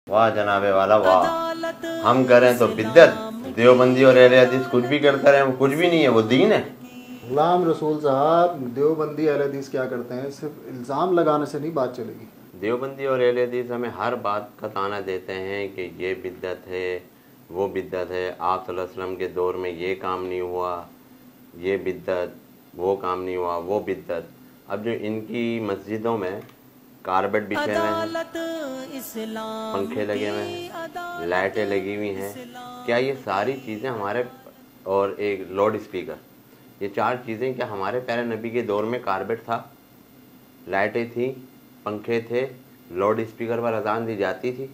वाह जनाबे वाला वाह। हम करें तो बिद्दत, देवबंदी और अहले हदीस कुछ भी करते रहे, वो कुछ भी नहीं है, वो दीन है। गुलाम रसूल साहब, देवबंदी अहले हदीस क्या करते हैं? सिर्फ इल्ज़ाम लगाने से नहीं बात चलेगी। देवबंदी और अहले हदीस हमें हर बात का ताना देते हैं कि ये बिद्दत है, वो बिद्दत है, आप सल्लल्लाहु अलैहि वसल्लम के दौर में ये काम नहीं हुआ, ये बिद्दत, वो काम नहीं हुआ, वो बिद्दत। अब जो इनकी मस्जिदों में कारपेट बिछे हुए हैं, पंखे लगे हुए हैं, लाइटें लगी हुई हैं, क्या ये सारी चीज़ें हमारे, और एक लाउड स्पीकर, ये चार चीज़ें क्या हमारे प्यारे नबी के दौर में कारपेट था, लाइटें थी, पंखे थे, लाउड स्पीकर पर अजान दी जाती थी?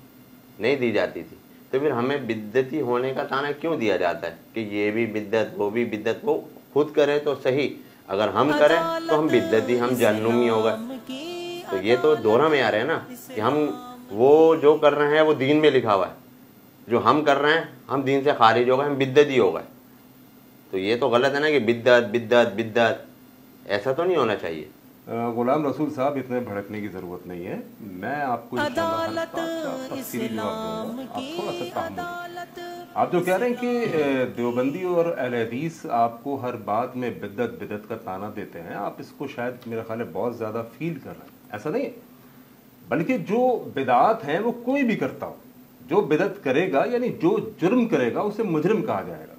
नहीं दी जाती थी। तो फिर हमें बिद्दती होने का ताना क्यों दिया जाता है कि ये भी बिद्दत, वो भी बिद्दत? वो खुद करें तो सही, अगर हम करें तो हम बिद्दती, हम जहन्नुमी हो गए। तो ये तो दोहरा में आ रहे हैं ना कि हम वो जो कर रहे हैं वो दीन में लिखा हुआ है, जो हम कर रहे हैं हम दीन से खारिज हो गए, हम बिद्दती हो गए। तो ये तो गलत है ना कि बिद्दत बिद्दत बिद्दत, ऐसा तो नहीं होना चाहिए। गुलाम रसूल साहब, इतने भड़कने की ज़रूरत नहीं है। मैं आपको इंशाअल्लाह हर बात का तफसीली जवाब दूंगा, आप थोड़ा सा तहम्मुल। आप जो कह रहे हैं कि देवबंदी और अहले हदीस आपको हर बात में बिद्दत बिद्दत का ताना देते हैं, आप इसको शायद मेरा ख्याल है बहुत ज़्यादा फील कर रहे हैं। ऐसा नहीं है, बल्कि जो बिदात हैं वो कोई भी करता हो, जो बिदत करेगा यानी जो जुर्म करेगा उसे मुजरिम कहा जाएगा।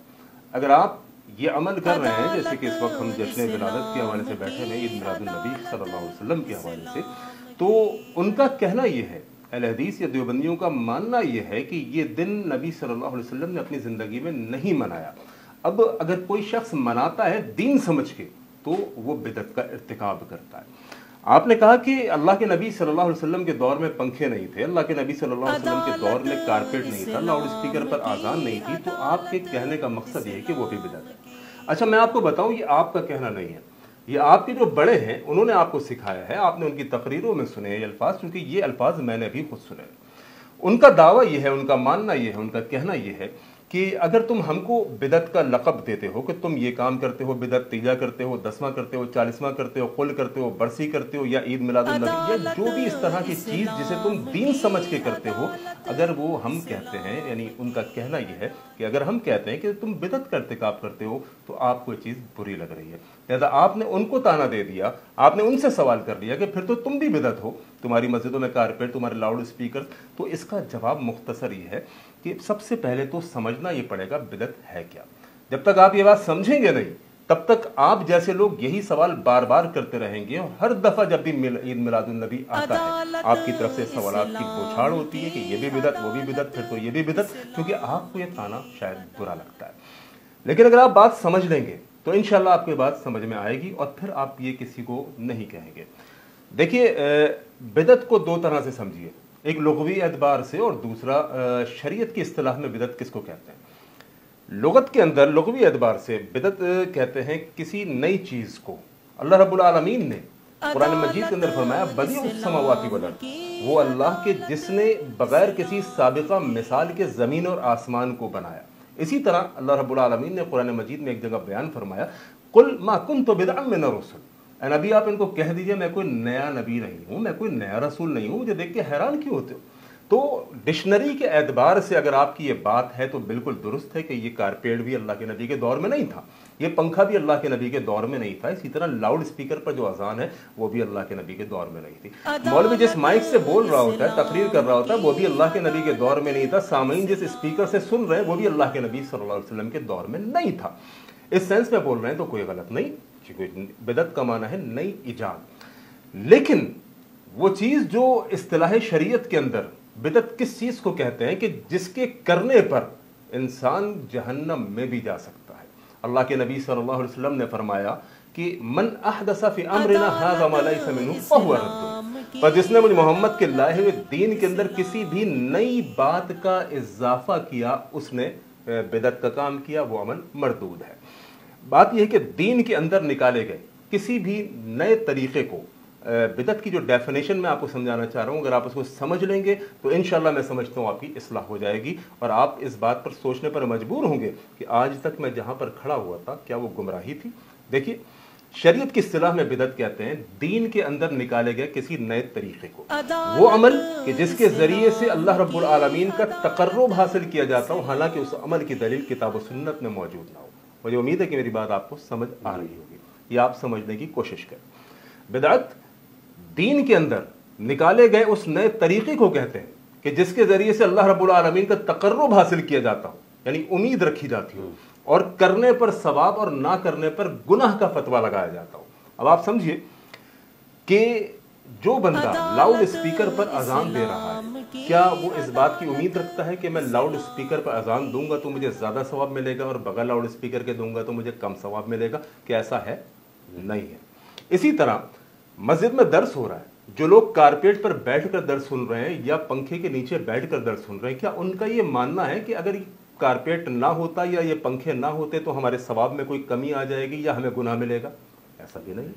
अगर आप ये अमल कर रहे हैं, जैसे कि इस वक्त हम जश्न विलादत के हवाले से बैठे हैं, ईद मिलादुन नबी सल्लल्लाहु अलैहि वसल्लम के हवाले से, तो उनका कहना यह है, अहले हदीस या देवबंदियों का मानना यह है कि ये दिन नबी सल्लल्लाहु अलैहि वसल्लम ने अपनी ज़िंदगी में नहीं मनाया। अब अगर कोई शख्स मनाता है दीन समझ के, तो वो बिदत का इर्तिकाब करता है। आपने कहा कि अल्लाह के नबी सल्लल्लाहु अलैहि वसल्लम के दौर में पंखे नहीं थे, अल्लाह के नबी सल्लल्लाहु अलैहि वसल्लम के दौर में कारपेट नहीं था, लाउड स्पीकर पर आज़ान नहीं थी, तो आपके कहने का मकसद ये है कि वो भी बिदत है। अच्छा, मैं आपको बताऊं, ये आपका कहना नहीं है, ये आपके जो बड़े हैं उन्होंने आपको सिखाया है, आपने उनकी तकरीरों में सुने ये अल्फाज, क्योंकि ये अल्फाज मैंने भी खुद सुने। उनका दावा ये है, उनका मानना ये है, उनका कहना ये है कि अगर तुम हमको बिदत का लक़ब देते हो कि तुम ये काम करते हो, बिदत तीजा करते हो, 10वां करते हो, 40वां करते हो, कुल करते हो, बरसी करते हो, या ईद मिलादुन नबी, या जो भी इस तरह की चीज़ जिसे तुम दीन समझ के करते हो, अगर वो हम कहते हैं, यानी उनका कहना ये है कि अगर हम कहते हैं कि तुम बिदत का इर्तिकाब करते हो तो आपको ये चीज़ बुरी लग रही है, लिहाजा आपने उनको ताना दे दिया, आपने उनसे सवाल कर लिया कि फिर तो तुम भी बिदत हो, तुम्हारी मस्जिदों में कारपेट, तुम्हारे लाउड स्पीकर। तो इसका जवाब मुख्तसर ये है कि सबसे पहले तो समझना ये पड़ेगा बिदत है क्या। जब तक आप ये बात समझेंगे नहीं, तब तक आप जैसे लोग यही सवाल बार बार करते रहेंगे, और हर दफा जब भी ईद मिलादुन नबी आता है आपकी तरफ से सवालात की बौछार होती है कि ये भी बिदत, वो भी बिदत, फिर तो ये भी बिदत, क्योंकि आपको ये ताना शायद बुरा लगता है। लेकिन अगर आप बात समझ लेंगे तो इंशाल्लाह आपकी बात समझ में आएगी, और फिर आप ये किसी को नहीं कहेंगे। देखिए, बिदत को दो तरह से समझिए, एक लुग़वी एतबार से और दूसरा शरीयत की इस्तिलाह में बिदत किसको कहते हैं। लुगत के अंदर लुग़वी एतबार से बिदत कहते हैं किसी नई चीज़ को। अल्लाह रब्बुल आलमीन ने कुरान मजीद के अंदर फरमाया, बदीउस समावाति वल अर्द, वो अल्लाह के जिसने बगैर किसी साबिक़ा मिसाल के ज़मीन और आसमान को बनाया। इसी तरह अल्लाह रब्बुल आलमीन ने कुरान मजीद में एक जगह बयान फरमाया, कुल मा कुन्तु बिदअम मिन रुsul, नबी आप इनको कह दीजिए मैं कोई नया नबी नहीं हूँ, मैं कोई नया रसूल नहीं हूँ, मुझे देख के हैरान क्यों होते हो। तो डिक्शनरी के एतबार से अगर आपकी ये बात है तो बिल्कुल दुरुस्त है कि ये कारपेट भी अल्लाह के नबी के दौर में नहीं था, ये पंखा भी अल्लाह के नबी के दौर में नहीं था, इसी तरह लाउड स्पीकर पर जो अजान है वो भी अल्लाह के नबी के दौर में नहीं थी। मौलवी जिस माइक से बोल रहा होता है, तकरीर कर रहा होता है, वो भी अल्लाह के नबी के दौर में नहीं था। सामीन जिस स्पीकर से सुन रहे हैं वो भी अल्लाह के नबी सल्लल्लाहु अलैहि वसल्लम के दौर में नहीं था। इस सेंस में बोल रहे हैं तो कोई गलत नहीं, बिदत का माना है नई इजाद। लेकिन वो चीज़ जो इस्तिलाह शरीयत के अंदर बिदत किस चीज़ को कहते हैं कि जिसके करने पर इंसान जहन्नम में भी जा सकता है। अल्लाह के नबी सल्लल्लाहु अलैहि वसल्लम ने फरमाया कि मन अहदसा फी अमरिना हाज़ा मा लैसा मिन्हु फहुव रद्दुन, पर जिसने मुझ मोहम्मद के लाए हुए दीन के अंदर किसी भी नई बात का इजाफा किया, उसने बिदत का काम किया, वो अमल मरदूद है। बात यह है कि दीन के अंदर निकाले गए किसी भी नए तरीके को, बिदत की जो डेफिनेशन मैं आपको समझाना चाह रहा हूँ, अगर आप उसको समझ लेंगे तो इंशाल्लाह मैं समझता हूँ आपकी इस्लाह हो जाएगी, और आप इस बात पर सोचने पर मजबूर होंगे कि आज तक मैं जहाँ पर खड़ा हुआ था क्या वो गुमराही थी। देखिए, शरीयत की इस्तिलाह में बिदअत कहते हैं दीन के अंदर निकाले गए किसी नए तरीके को, वो अमल कि जिसके जरिए से अल्लाह रब्बुल आलमीन का तकर्रुब हासिल किया जाता हो, हालांकि उस अमल की दलील किताब और सुन्नत में मौजूद ना हो। मुझे उम्मीद है कि मेरी बात आपको समझ आ रही होगी, या आप समझने की कोशिश करें। बिदअत दीन के अंदर निकाले गए उस नए तरीके को कहते हैं कि जिसके जरिए से अल्लाह रब्बुल आलमीन का तकर्रुब हासिल किया जाता हो, यानी उम्मीद रखी जाती हो, और करने पर सवाब और ना करने पर गुनाह का फतवा लगाया जाता हो। अब आप समझिए कि जो बंदा लाउड स्पीकर पर अजान दे रहा है, क्या वो इस बात की उम्मीद रखता है कि मैं लाउड स्पीकर पर अजान दूंगा तो मुझे ज्यादा सवाब मिलेगा और बगैर लाउड स्पीकर के दूंगा तो मुझे कम सवाब मिलेगा? क्या ऐसा है? नहीं है। इसी तरह मस्जिद में दर्स हो रहा है, जो लोग कारपेट पर बैठकर दर्स सुन रहे हैं या पंखे के नीचे बैठकर दर्स सुन रहे हैं, क्या उनका ये मानना है कि अगर कारपेट ना होता या ये पंखे ना होते तो हमारे सवाब में कोई कमी आ जाएगी या हमें गुनाह मिलेगा? ऐसा भी नहीं।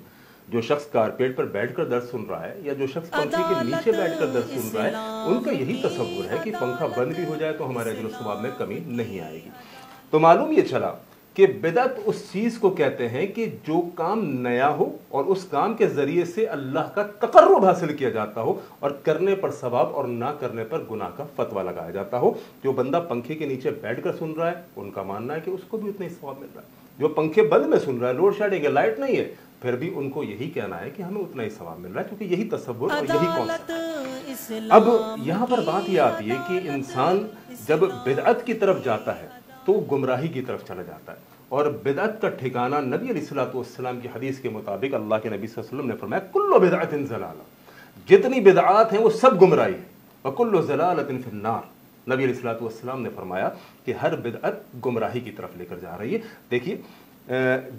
जो शख्स कारपेट पर बैठकर दर्स सुन रहा है या जो शख्स पंखे के नीचे बैठकर दर्स सुन रहा है, उनका यही तसव्वुर है कि पंखा बंद भी हो जाए तो हमारे अजर सवाब में कमी नहीं आएगी। तो मालूम ये चला कि बिदअत उस चीज को कहते हैं कि जो काम नया हो और उस काम के जरिए से अल्लाह का तकर्रुब हासिल किया जाता हो और करने पर सवाब और ना करने पर गुनाह का फतवा लगाया जाता हो। जो बंदा पंखे के नीचे बैठकर सुन रहा है, उनका मानना है कि उसको भी उतना ही सवाब मिल रहा है। जो पंखे बंद में सुन रहा है, लोड शेडिंग है, लाइट नहीं है, फिर भी उनको यही कहना है कि हमें उतना ही सवाब मिल रहा है, क्योंकि यही तसव्वुर और यही कॉन्सेप्ट है। अब यहाँ पर बात यह आती है कि इंसान जब बिदअत की तरफ जाता है तो गुमराही की तरफ चला जाता है, और बिदअत का ठिकाना नबी अलैहिस्सलातु वस्सलाम की हदीस के मुताबिक अल्लाह के नबी सल्लल्लाहु अलैहि वसल्लम ने फरमाया, कुल्लु बिदअतिन ज़लाला, जितनी बिदअत हैं वो सब गुमराही है, व कुल्लु ज़लालतिन फिन्नार। नबी अलैहिस्सलातु वस्सलाम ने फरमाया कि हर बिदअत गुमराही की तरफ लेकर जा रही है। देखिए,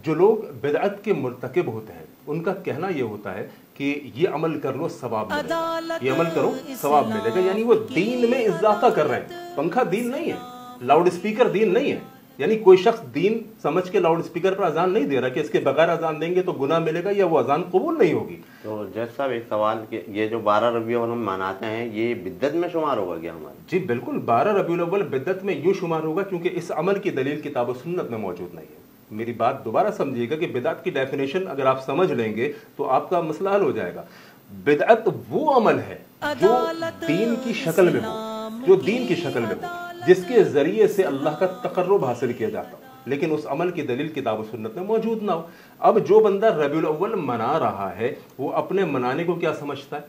जो लोग बिदअत के मुर्तकिब होते हैं उनका कहना यह होता है कि ये अमल कर लो सवाब मिलेगा, ये अमल करो सवाब मिलेगा, यानी वो दीन में इजाफा कर रहे हैं। पंखा दीन नहीं है, लाउड स्पीकर दीन नहीं है, यानी कोई शख्स दीन समझ के लाउड स्पीकर पर अजान नहीं दे रहा कि इसके बगैर अजान देंगे तो गुनाह मिलेगा या वो अजान कबूल नहीं होगी। तो जज साहब एक सवाल कि ये जो 12 रबीउल अव्वल हम मनाते हैं ये बिद्दत में शुमार होगा क्या हमारे? जी बिल्कुल, 12 रबीउल अव्वल बिद्दत में यूं शुमार होगा क्योंकि इस अमल की दलील किताब और सुन्नत में मौजूद नहीं है। मेरी बात दोबारा समझिएगा कि बिदअत की डेफिनेशन अगर आप समझ लेंगे तो आपका मसला हल हो जाएगा। बिदअत वो अमल है जो दीन की शक्ल में हो, जो दीन की शक्ल में हो, जिसके जरिए से अल्लाह का तकर्रुब हासिल किया जाता हो, लेकिन उस अमल की दलील किताब और सुन्नत में मौजूद ना हो। अब जो बंदा रबीउल अव्वल मना रहा है वो अपने मनाने को क्या समझता है?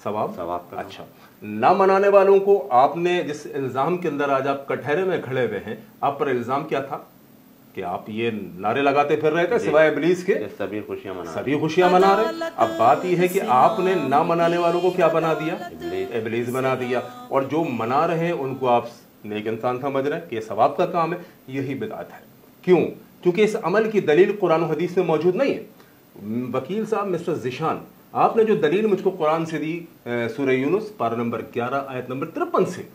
सवाब। अच्छा, ना मनाने वालों को आपने जिस इल्जाम के अंदर आज आप कटहरे में खड़े हुए हैं, आप पर इल्जाम क्या था कि आप ये नारे लगाते फिर रहे थे सिवाय इब्लीस के, सभी खुशियां मना रहे। अब बात यह है कि आपने ना मनाने वालों को क्या बना दिया? इब्लीस बना दिया, और जो मना रहे हैं उनको आप नेक इंसान समझ रहे हैं कि ये सवाब का काम है। यही बिदअत है। क्यों? क्योंकि इस अमल की दलील कुरान और हदीस में मौजूद नहीं है। वकील साहब मिस्टर जिशान, आपने जो दलील मुझको कुरान से दी सूरह यूनुस पारा नंबर 11 आयत नंबर 53 से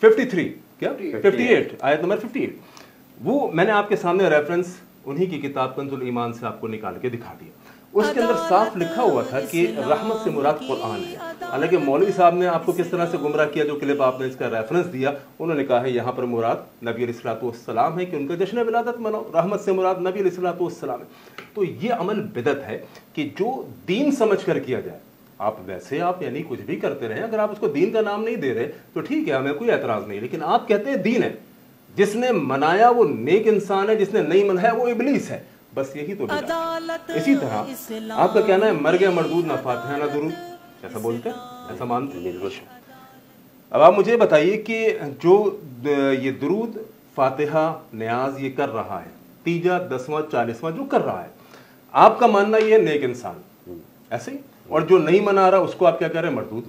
58 आयत नंबर 58, वो मैंने आपके सामने रेफरेंस उन्हीं की किताब कंजुल ईमान से आपको निकाल के दिखा दिया। उसके अंदर साफ लिखा हुआ था कि रहमत से मुराद कुरान है। हालांकि मौलवी साहब ने आपको किस तरह से गुमराह किया, जो क्लिप आपने इसका रेफरेंस दिया, उन्होंने कहा है यहाँ पर मुराद नबी अलैहिस्सलातु वस्सलाम है कि उनका जश्न विलादत मनाओ, रहमत से मुराद नबी अलैहिस्सलातु वस्सलाम है। तो ये अमल बिदअत है कि जो दीन समझ कर किया जाए। आप वैसे आप यानी कुछ भी करते रहे, अगर आप उसको दीन का नाम नहीं दे रहे तो ठीक है, हमें कोई एतराज नहीं, लेकिन आप कहते हैं दीन है, जिसने मनाया वो नेक इंसान है, जिसने नहीं मनाया वो इब्लीस है, बस यही तो बिदअत है। इसी तरह आपका कहना है मर गया मरदूद ना फातिहा ना दुरूद, ऐसा बोलते हैं, ऐसा मानते हैं? बिल्कुल। अब आप मुझे बताइए कि जो ये दुरूद फातिहा न्याज ये कर रहा है, तीजा 10वां 40वां जो कर रहा है, आपका मानना ये नेक इंसान ऐसे ही, और जो नहीं मना रहा उसको आप क्या कह रहे हैं? मरदूद,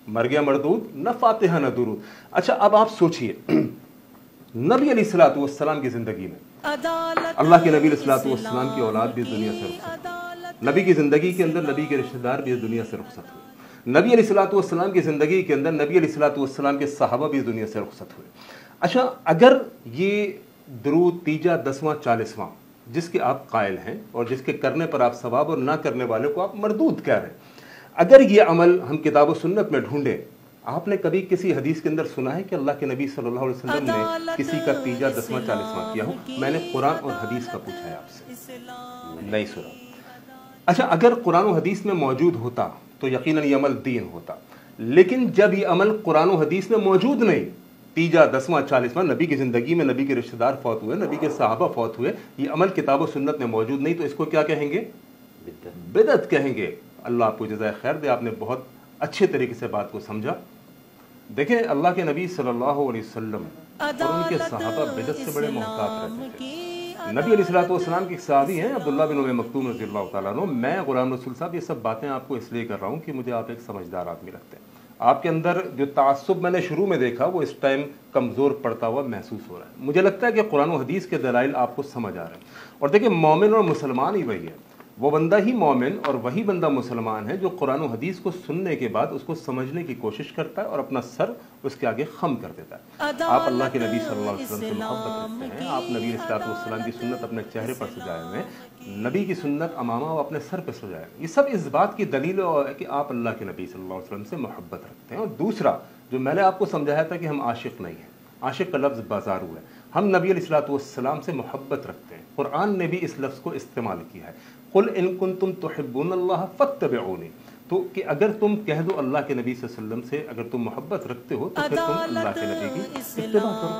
मर गया मरदूद ना फातिहा ना दुरूद। अच्छा, अब आप सोचिए नबी अलैहिस्सलातु वस्सलाम की जिंदगी में अल्लाह के नबी अलैहिस्सलातु वस्सलाम की औलाद भी इस दुनिया से रुखसत हुई, नबी की जिंदगी के अंदर नबी के रिश्तेदार भी इस दुनिया से रुखसत हुए, नबी अलैहिस्सलातु वस्सलाम की जिंदगी के अंदर नबी अलैहिस्सलातु वस्सलाम के सहाबा भी इस दुनिया से रुखसत हुए। अच्छा, अगर ये दुरूद तीजा 10वां 40वां जिसके आप कायल हैं और जिसके करने पर आप सवाब और ना करने वाले को आप मरदूद कह रहे हैं, अगर ये अमल हम किताब और सुन्नत में ढूंढे, आपने कभी किसी हदीस के अंदर सुना है कि अल्लाह के नबी सल्लल्लाहु अलैहि वसल्लम ने किसी का तीजा 10वां 40वां किया हो? मैंने कुरान और हदीस का पूछा है आपसे, नहीं सुना। अच्छा, अगर कुरान और हदीस में मौजूद होता तो यकीनन ये अमल दीन होता, लेकिन जब ये अमल कुरान और हदीस में मौजूद नहीं, तीजा 10वां 40वां, नबी की ज़िंदगी में नबी के रिश्तेदार फौत हुए, नबी के सहाबा फौत हुए, ये अमल किताब और सुन्नत में मौजूद नहीं, तो इसको क्या कहेंगे? बिदअत कहेंगे। अल्लाह आपको जज़ाए खैर दे, आपने बहुत अच्छे तरीके से बात को समझा। देखें, अल्लाह के नबी सल्लल्लाहु अलैहि वसल्लम और उनके सहाबा बिदअत से बड़े मोहतात रहते थे। नबी अलैहिस्सलाम की एक सहाबी हैं अब्दुल्लाह बिन उम्मे मक्तूम रज़ियल्लाहु तआला अन्हु। मैं गुलाम रसूल साहब ये सब बातें आपको इसलिए कर रहा हूँ कि मुझे आप एक समझदार आदमी लगते हैं। आपके अंदर जो तासुब मैंने शुरू में देखा वो इस टाइम कमज़ोर पड़ता हुआ महसूस हो रहा है। मुझे लगता है कि कुरान और हदीस के दलाइल आपको समझ आ रहे हैं। और देखिए, मोमिन और मुसलमान ही वही है, वो बंदा ही मोमिन और वही बंदा मुसलमान है जो कुरान और हदीस को सुनने के बाद उसको समझने की कोशिश करता है और अपना सर उसके आगे खम कर देता है। आप अल्लाह के नबी सल्लल्लाहु अलैहि वसल्लम से मोहब्बत रखते हैं, आप नबी अलैहिस्सलाम की सुन्नत अपने चेहरे पर सजाए हुए हैं, नबी की सुन्नत अमामा वो अपने सर पर सजाए। ये सब इस बात की दलील है कि आप अल्लाह के नबी सल्लल्लाहु अलैहि वसल्लम से मोहब्बत रखते हैं। और दूसरा, जो मैंने आपको समझाया था कि हम आशिक नहीं हैं, आशिक का लफ्ज़ बाजारू है, हम नबी अलैहिस्सलाम से मोहब्बत रखते हैं। कुरान ने भी इस लफ्ज़ को इस्तेमाल किया है, कुल इन कुंतुम तुहिब्बूनल्लाह फत्तबिऊनी, तो कि अगर तुम कह दो अल्लाह के नबी सल्लल्लाहु अलैहि वसल्लम से अगर तुम मोहब्बत रखते हो तो फिर तुम अल्लाह के नबी की इत्तिबा करो।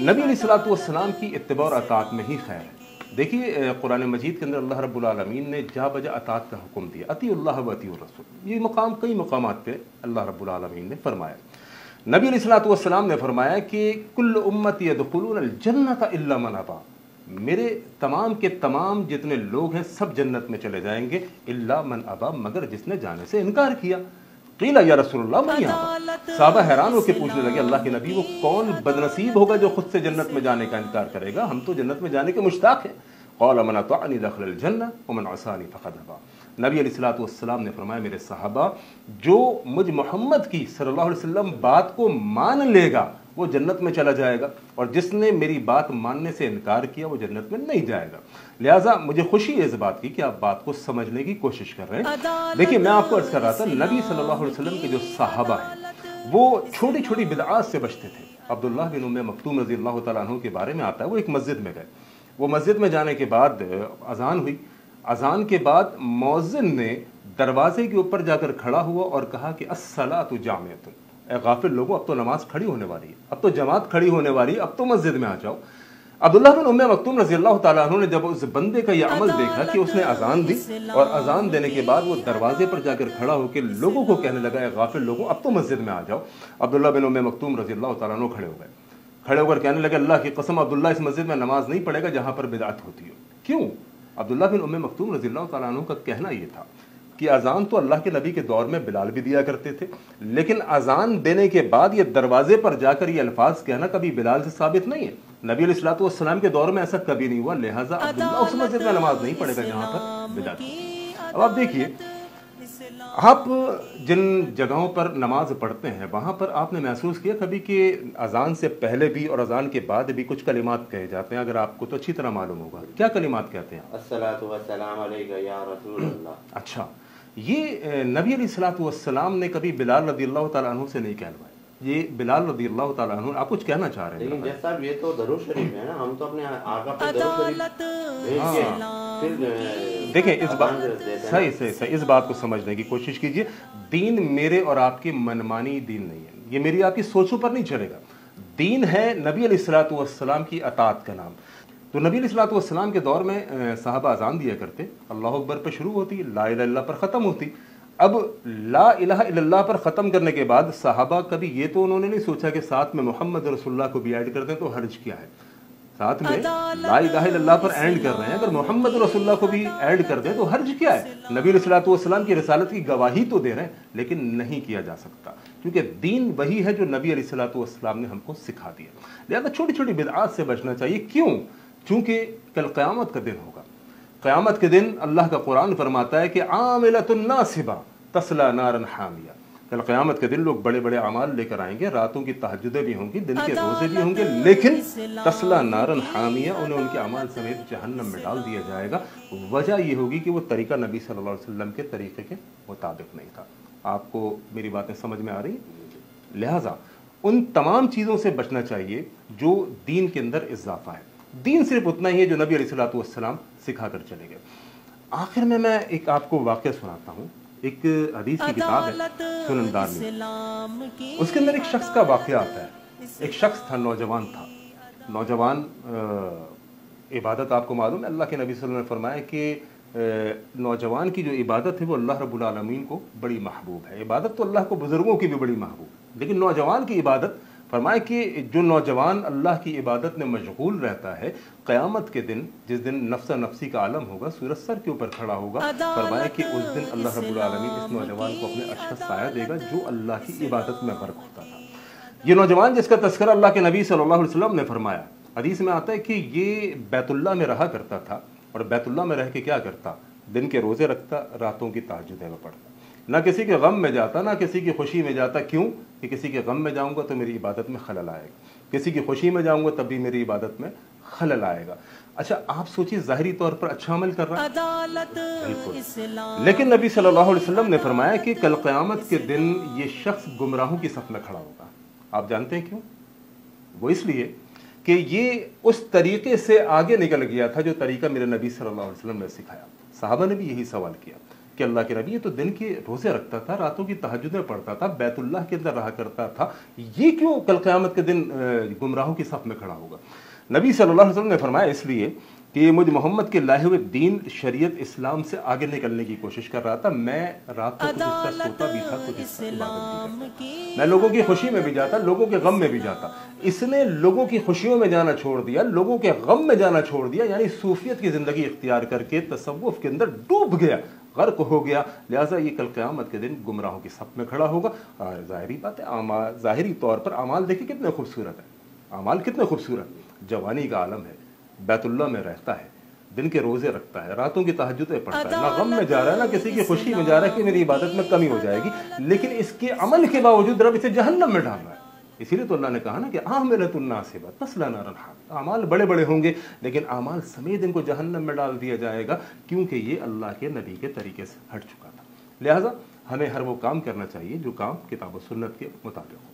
नबी अलैहिस्सलाम की इत्तिबा और अताअत में ही खैर है। देखिए, कुरान मजीद के अंदर अल्लाह रब्बुल आलमीन ने जा बजा अताअत का हुक्म दिया, अतीउल्लाह व अतीउर रसूल। ये मकाम कई मकामात पे अल्लाह रब्बुल आलमीन ने फरमाया। नबी अलैहिस्सलाम ने फरमाया कि कुल्लु उम्मती यदखुलूनल जन्नत इल्ला मन अबा, मेरे तमाम के तमाम जितने लोग हैं सब जन्नत में चले जाएंगे, इल्ला मन अबा, मगर जिसने जाने से इनकार किया। क़ीला या रसूलल्लाह मन याबा, साहबा हैरान होकर पूछने लगे, अल्लाह के नबी वो कौन बदनसीब होगा जो खुद से जन्नत में जाने का इनकार करेगा, हम तो जन्नत में जाने के मुश्ताक हैं। क़ाल मन अताअनी दख़लल जन्नह व मन असानी फ़क़द अबा। नबी अलैहिस्सलाम ने फरमाया, मेरे सहाबा जो मुझ मोहम्मद की सल्लल्लाहु अलैहि वसल्लम बात को मान लेगा वो जन्नत में चला जाएगा, और जिसने मेरी बात मानने से इनकार किया वो जन्नत में नहीं जाएगा। लिहाजा मुझे खुशी है इस बात की कि आप बात को समझने की कोशिश कर रहे हैं। देखिए, मैं आपको अर्ज़ कर रहा था, नबी सल्लल्लाहु अलैहि वसल्लम के जो सहाबा हैं वो छोटी छोटी बिदआत से बचते थे। अब्दुल्लाह बिन उम्मे मक्तूम रज़ियल्लाहु तआला अन्हु के बारे में आता है, वो एक मस्जिद में गए। वो मस्जिद में जाने के बाद अजान हुई, अजान के बाद मौज़िन ने दरवाजे के ऊपर जाकर खड़ा हुआ और कहा कि अस्सलातु जामिअतुन, ए गाफिल लोगों, अब तो नमाज खड़ी होने वाली है, अब तो जमात खड़ी होने वाली है, अब तो मस्जिद में आ जाओ। अब्दुल्लाह बिन उम्मे मक्तूम रज़ियल्लाहु तआला अन्हु ने जब उस बंदे का यह अमल देखा कि उसने अजान दी और अजान देने के बाद वो दरवाजे पर जाकर खड़ा होकर लोगों को कहने लगा, ए गाफिल लोगों, अब तो मस्जिद में आ जाओ। अब्दुल्लाह बिन उम्मे मक्तूम रज़ियल्लाहु तआला अन्हु खड़े हो गए, खड़े होकर कहने लगे, अल्लाह की कसम, अब्दुल्ला इस मस्जिद में नमाज नहीं पढ़ेगा जहाँ पर बिदअत होती हो। क्यों? अब्दुल्लाह बिन उम्मे मक्तूम रज़ियल्लाहु तआला अन्हु का कहना यह था कि अजान तो अल्लाह के नबी के दौर में बिलाल भी दिया करते थे, लेकिन अजान देने के बाद ये दरवाजे पर जाकर ये अल्फाज कहना कभी बिलाल से साबित नहीं है। नबी अलैहिस्सलाम के दौर में ऐसा कभी नहीं हुआ, लिहाजा अब्दुल्ला उस मस्जिद में नमाज नहीं पढ़ेगा जहाँ पर बिदअत होती। अब आप देखिए, आप जिन जगहों पर नमाज पढ़ते हैं वहाँ पर आपने महसूस किया कभी कि अजान से पहले भी और अजान के बाद भी कुछ कलिमात कहे जाते हैं? अगर आपको तो अच्छी तरह मालूम होगा, क्या कलिमात कहते हैं? अस्सलातु वस्सलाम अलैका या रसूल अल्लाह। अच्छा, ये नबी अलैहिस्सलाम ने कभी बिलाल रज़ियल्लाहु तआला अन्हु से नहीं कहलवाए। ये बिलाल रज़ियल्लाहु तआला अन्हु, आप कुछ कहना चाह रहे हैं? लेकिन जैसा ये तो दरूद शरीफ है ना, हम तो अपने आका पे दरूद शरीफ भेज के फिर देखें इस बात सही इस बात को समझने की कोशिश कीजिए। दीन मेरे और आपकी मनमानी दीन नहीं है, ये मेरी आपकी सोचों पर नहीं चलेगा। दीन है नबी अलैहिस्सलाम की अताअत का नाम। तो नबी अलैहिस्सलाम के दौर में साहबा अजान दिया करते, अल्लाह अकबर पर शुरू होती, ला इलाहा इल्लल्लाह पर ख़त्म होती। अब ला इलाहा इल्लल्लाह पर ख़त्म करने के बाद साहबा कभी ये तो उन्होंने नहीं सोचा कि साथ में मोहम्मद रसूलुल्लाह को भी ऐड कर दें तो हर्ज क्या है, साथ में ला इलाहा इल्लल्लाह पर ऐड कर रहे हैं, अगर मोहम्मद रसूलुल्लाह को भी ऐड कर दें तो हर्ज क्या है। नबी अलैहिस्सलाम की रिसालत की गवाही तो दे रहे हैं, लेकिन नहीं किया जा सकता क्योंकि दीन वही है जो नबी अलैहिस्सलाम ने हमको सिखा दिया। लिहाजा छोटी छोटी बिदआत से बचना चाहिए। क्यों? क्योंकि कल क़यामत का दिन होगा। क़यामत के दिन अल्लाह का कुरान फरमाता है कि आमिलतुन नासिबा तस्ला नारन हामिया। कल क़यामत के दिन लोग बड़े बड़े अमाल लेकर आएंगे, रातों की तहज्जुदें भी होंगी, दिन के रोजे भी होंगे, लेकिन तस्ला नारन हामिया, उन्हें उनके अमाल समेत जहन्नम में डाल दिया जाएगा। वजह यह होगी कि वो तरीका नबी सल्लल्लाहु अलैहि वसल्लम के तरीके के मुताबिक नहीं था। आपको मेरी बातें समझ में आ रही? لہٰذا ان تمام چیزوں سے بچنا چاہیے جو دین کے اندر اضافہ ہے. دین صرف اتنا ہی ہے جو نبی علیہ الصلوۃ والسلام سکھا کر چلے گئے. آخر میں ایک آپ کو واقعہ سناتا ہوں. ایک حدیث کی کتاب ہے سنن دارمی، اس کے اندر ایک شخص کا واقعہ آتا ہے. ایک شخص تھا، نوجوان تھا. نوجوان عبادت آپ کو معلوم ہے، اللہ کے نبی صلی اللہ علیہ وسلم نے فرمایا کہ نوجوان کی جو عبادت ہے وہ اللہ رب العالمین کو بڑی محبوب ہے. عبادت تو اللہ کو بزرگوں کی بھی بڑی محبوب ہے، لیکن نوجوان کی عبادت، فرمایا کہ جو نوجوان اللہ کی عبادت میں مشغول رہتا ہے، قیامت کے دن جس دن نفس نفسی کا عالم ہوگا، سورج سر کے اوپر کھڑا ہوگا، فرمایا کہ اس دن اللہ رب العالمین اس نوجوان کو اپنے عرش کا سایہ دے گا جو اللہ کی عبادت میں غرق ہوتا تھا. یہ نوجوان جس کا تذکرہ اللہ کے نبی صلی اللہ علیہ وسلم نے فرمایا، حدیث میں آتا ہے کہ یہ بیت اللہ میں رہا کرتا تھا، اور بیت اللہ میں رہ کے کیا کرتا؟ دن کے روزے رکھتا، راتوں کی تہجدیں میں پڑھتا. نہ کسی کے غم میں جاتا، نہ کسی کی خوشی میں جاتا. کیوں؟ کہ کسی کے غم میں جاؤں گا تو میری عبادت میں خلل آئے گا، کسی کی خوشی میں جاؤں گا تب بھی میری عبادت میں خلل آئے گا. اچھا آپ سوچیے، ظاہری طور پر اچھا عمل کر رہا ہے، بالکل، لیکن نبی صلی اللہ علیہ وسلم نے فرمایا کہ کل قیامت کے دن یہ شخص گمراہوں کی صف میں کھڑا ہوگا. آپ جانتے ہیں کیوں؟ وہ اس لیے کہ یہ اس طریقے سے آگے نکل گیا تھا جو طریقہ میرے نبی صلی اللہ علیہ وسلم نے سکھایا. صحابہ نے بھی یہی سوال کیا کہ اللہ کے نبی، یہ تو دن کے روزے رکھتا تھا، راتوں کی تہجدیں پڑھتا تھا، بیت اللہ کے اندر رہا کرتا تھا، یہ کیوں کل قیامت کے دن گمراہوں کی صف میں کھڑا ہوگا؟ نبی صلی اللہ علیہ وسلم نے فرمایا اس لیے کہ یہ مجھ محمد کے لائے ہوئے دین، شریعت، اسلام سے آگے نکلنے کی کوشش کر رہا تھا. میں رات کو کچھ حصہ سوتا بھی تھا، کچھ حصہ عبادت بھی کرتا. میں لوگوں کی خوشی میں بھی جاتا، لوگوں کے غم میں بھی جاتا. اس نے لوگوں کی خوشیوں میں جانا چھوڑ دیا، لوگوں کے غم میں جانا چھوڑ دیا، یعنی صوفیت کی زندگی اختیار کر کے تصوف کے اندر ڈوب گیا، غرق ہو گیا. لہٰذا یہ کل قیامت کے دن گمراہوں کی صف میں کھڑا ہوگا. اور ظاہری بات ہے، ظاہری طور پر اعمال دیکھیں کتنے خوبصورت ہیں، اعمال کتنے خوبصورت. جوانی کا عالم ہے، بیت اللہ میں رہتا ہے، دن کے روزے رکھتا ہے، راتوں کی تہجدیں پڑھتا ہے، نہ غم میں جا رہا ہے نہ کسی کی خوشی میں جا رہا ہے کہ میری عبادت میں کمی ہو جائے گی، لیکن اس کے عمل کے باوجود رب اسے جہنم میں ڈال رہا ہے. اسی لیے تو اللہ نے کہا نا کہ عاملۃ ناصبہ تصلی نارا حامیہ. اعمال بڑے بڑے ہوں گے لیکن اعمال سمیت ان کو جہنم میں ڈال دیا جائے گا، کیونکہ یہ اللہ کے نبی کے طریقے سے ہٹ چکا تھا. لہٰذا ہمیں ہر وہ کام کرنا چاہیے جو کام کتاب و سنت کے مطابق ہو.